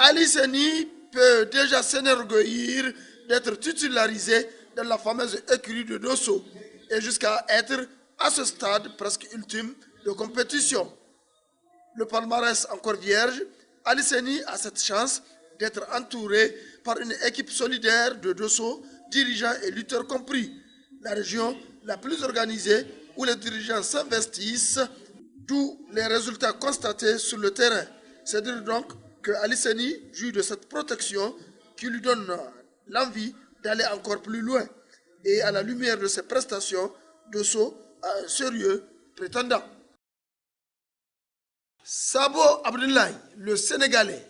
Ali Seni peut déjà s'enorgueillir d'être titularisé dans la fameuse écurie de Dosso et jusqu'à être à ce stade presque ultime de compétition. Le palmarès encore vierge, Ali Seni a cette chance d'être entouré par une équipe solidaire de Dosso, dirigeants et lutteurs compris. La région la plus organisée où les dirigeants s'investissent, d'où les résultats constatés sur le terrain. C'est dire donc que Ali Seni jouit de cette protection qui lui donne l'envie d'aller encore plus loin. Et à la lumière de ses prestations, Dosso a un sérieux prétendant. Sabo Abdoulaye, le Sénégalais,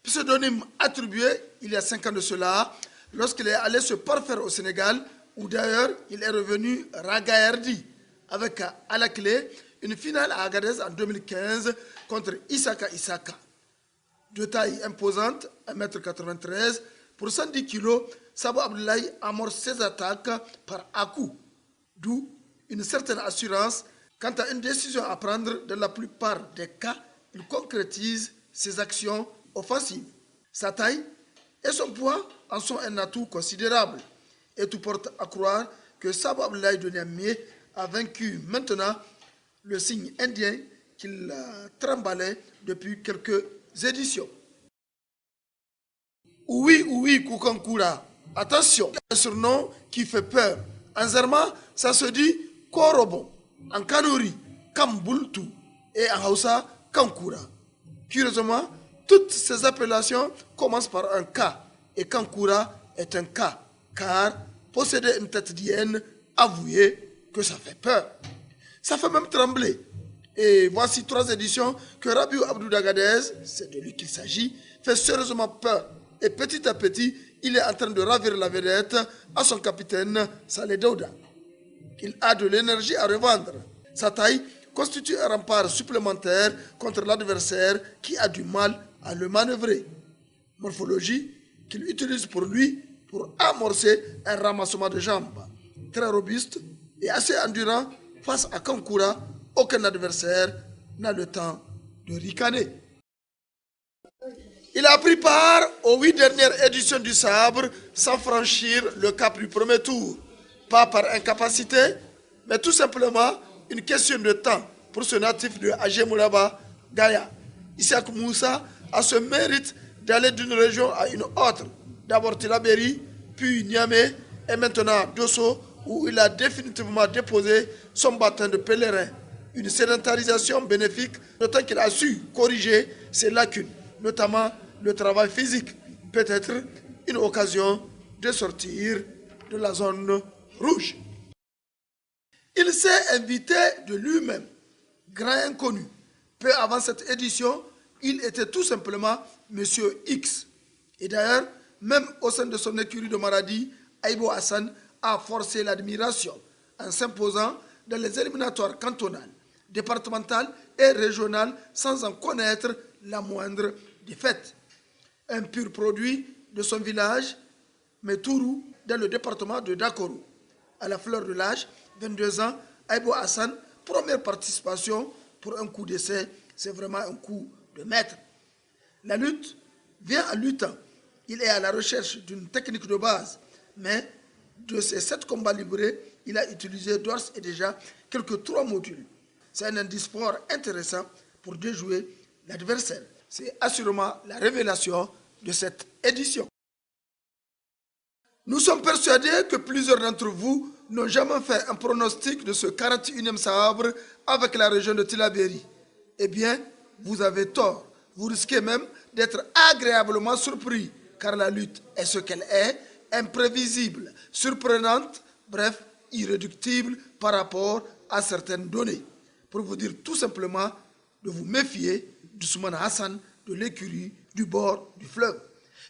pseudonyme attribué il y a 5 ans de cela, lorsqu'il est allé se parfaire au Sénégal, où d'ailleurs il est revenu ragaillardi, avec à la clé une finale à Agadez en 2015 contre Isaka Isaka. De taille imposante, 1,93 m, pour 110 kg, Sabo Abdoulaye amorce ses attaques par à-coups, d'où une certaine assurance. Quant à une décision à prendre, dans la plupart des cas, il concrétise ses actions offensives. Sa taille et son poids en sont un atout considérable. Et tout porte à croire que Sabo Abdoulaye de Niamey a vaincu maintenant le signe indien qu'il tremballait depuis quelques éditions. Oui, Koukankura. Attention, un surnom qui fait peur. En Zarma, ça se dit Korobon. En Kanuri, Kambultu. Et en Hausa, Kankura. Curieusement, toutes ces appellations commencent par un K. Et Kankura est un K. Car posséder une tête d'hyène, avouez que ça fait peur. Ça fait même trembler. Et voici 3 éditions que Rabiou Abdou d'Agadez, c'est de lui qu'il s'agit, fait sérieusement peur. Et petit à petit, il est en train de ravir la vedette à son capitaine Saleh Daouda. Il a de l'énergie à revendre. Sa taille constitue un rempart supplémentaire contre l'adversaire qui a du mal à le manœuvrer. Morphologie qu'il utilise pour lui pour amorcer un ramassement de jambes. Très robuste et assez endurant face à Kankura, aucun adversaire n'a le temps de ricaner. Il a pris part aux 8 dernières éditions du sabre sans franchir le cap du premier tour. Pas par incapacité, mais tout simplement une question de temps pour ce natif de Ajemoulaba, Gaya. Isaac Moussa a ce mérite d'aller d'une région à une autre. D'abord Tilaberi, puis Niamey et maintenant Dosso, où il a définitivement déposé son bâton de pèlerin. Une sédentarisation bénéfique, d'autant qu'il a su corriger ses lacunes, notamment le travail physique. Peut-être une occasion de sortir de la zone rouge. Il s'est invité de lui-même, grand inconnu. Peu avant cette édition, il était tout simplement Monsieur X. Et d'ailleurs, même au sein de son écurie de Maradi, Aïbo Hassan a forcé l'admiration en s'imposant dans les éliminatoires cantonales, départementales et régionales sans en connaître la moindre défaite. Un pur produit de son village, Metourou, dans le département de Dakoro. À la fleur de l'âge, 22 ans, Aïbo Hassan, première participation pour un coup d'essai, c'est vraiment un coup de maître. La lutte vient en luttant. Il est à la recherche d'une technique de base, mais de ces 7 combats livrés, il a utilisé d'ores et déjà quelques 3 modules. C'est un indice fort intéressant pour déjouer l'adversaire. C'est assurément la révélation de cette édition. Nous sommes persuadés que plusieurs d'entre vous n'ont jamais fait un pronostic de ce 41e sabre avec la région de Tilaberi. Eh bien, vous avez tort. Vous risquez même d'être agréablement surpris, car la lutte est ce qu'elle est, imprévisible, surprenante, bref, irréductible par rapport à certaines données. Pour vous dire tout simplement de vous méfier d'Ousmane Hassan de l'écurie du bord du fleuve.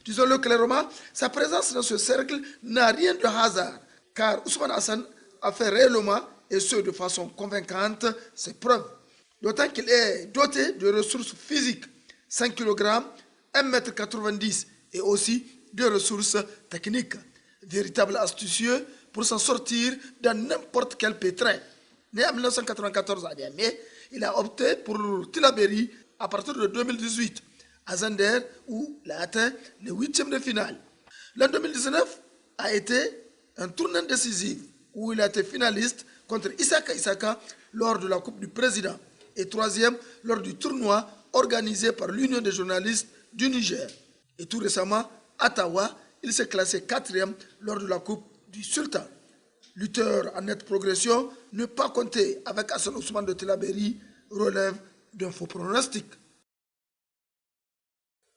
Disons-le clairement, sa présence dans ce cercle n'a rien de hasard, car Ousmane Hassan a fait réellement, et ce de façon convaincante, ses preuves. D'autant qu'il est doté de ressources physiques, 5 kg, 1,90 m, et aussi de ressources techniques. Véritable astucieux pour s'en sortir dans n'importe quel pétrin. Né en 1994 à Niamey, il a opté pour Tilaberi à partir de 2018. à Zander où il a atteint les huitièmes de finale. L'an 2019 a été un tournant décisif où il a été finaliste contre Isaka Isaka lors de la Coupe du Président et troisième lors du tournoi organisé par l'Union des journalistes du Niger. Et tout récemment, à Tawa, il s'est classé quatrième lors de la Coupe du Sultan. Lutteur en nette progression, ne pas compter avec Hassan Ousmane de Telaberi relève d'un faux pronostic.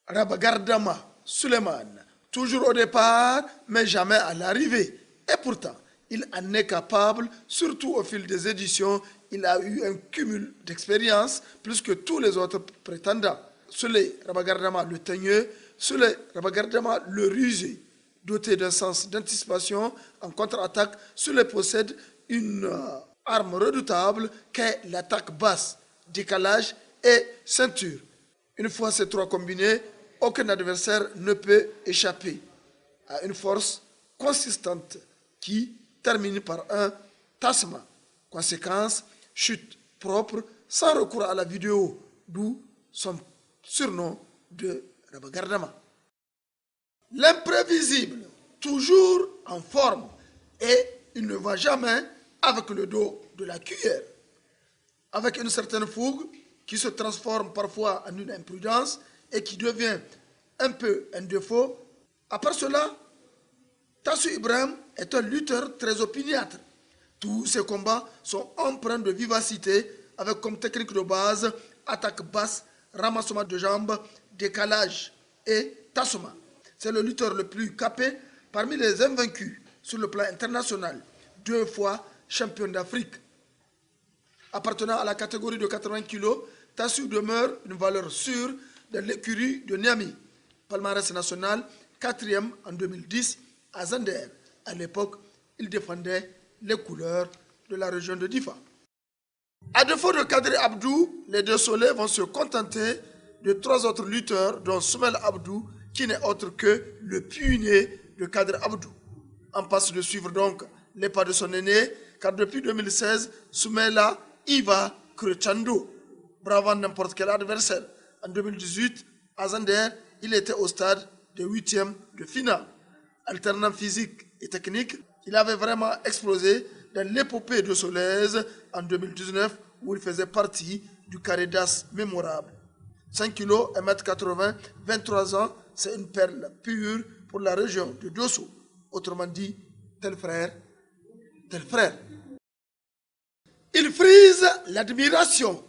Rabagardama Suleiman, toujours au départ, mais jamais à l'arrivée. Et pourtant, il en est capable, surtout au fil des éditions. Il a eu un cumul d'expérience plus que tous les autres prétendants. Souley Rabagardama le teigneux, Souley Rabagardama le rusé, doté d'un sens d'anticipation en contre-attaque, Souley possède une arme redoutable qu'est l'attaque basse, décalage et ceinture. Une fois ces trois combinés, aucun adversaire ne peut échapper à une force consistante qui termine par un tassement. Conséquence, chute propre, sans recours à la vidéo, d'où son surnom de Rabagardama. L'imprévisible, toujours en forme, et il ne va jamais avec le dos de la cuillère. Avec une certaine fougue qui se transforme parfois en une imprudence et qui devient un peu un défaut. À part cela, Tassou Ibrahim est un lutteur très opiniâtre. Tous ses combats sont empreints de vivacité avec comme technique de base attaque basse, ramassement de jambes, décalage et tassement. C'est le lutteur le plus capé parmi les invaincus sur le plan international, 2 fois champion d'Afrique. Appartenant à la catégorie de 80 kg, Tassou demeure une valeur sûre de l'écurie de Niamey. Palmarès national, 4e en 2010 à Zander. À l'époque, il défendait les couleurs de la région de Difa. À défaut de Kadri Abdou, les deux Soleils vont se contenter de 3 autres lutteurs, dont Soumel Abdou, qui n'est autre que le puîné de Kadri Abdou. En passe de suivre donc les pas de son aîné, car depuis 2016, Soumela y va crescendo, bravant n'importe quel adversaire. En 2018, à Zander, il était au stade de 8e de finale. Alternant physique et technique, il avait vraiment explosé dans l'épopée de Solèze en 2019 où il faisait partie du carré d'as mémorable. 5 kg, 1m80, 23 ans, c'est une perle pure pour la région de Dosso. Autrement dit, tel frère, tel frère. Il frise l'admiration.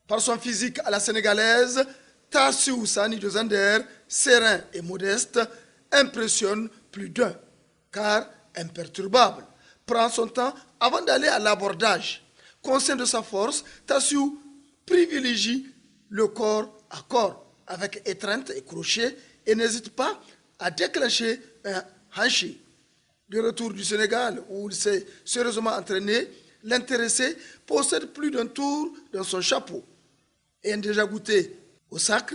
Par son physique à la sénégalaise, Tassou Sani de Zander, serein et modeste, impressionne plus d'un, car imperturbable. Prend son temps avant d'aller à l'abordage. Conscient de sa force, Tassou privilégie le corps à corps, avec étreinte et crochet, et n'hésite pas à déclencher un hanché. De retour du Sénégal, où il s'est sérieusement entraîné, l'intéressé possède plus d'un tour dans son chapeau. Ayant déjà goûté au sacre,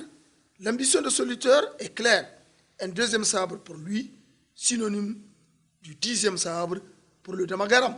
l'ambition de ce lutteur est claire. Un 2e sabre pour lui, synonyme du 10e sabre pour le Damagaram.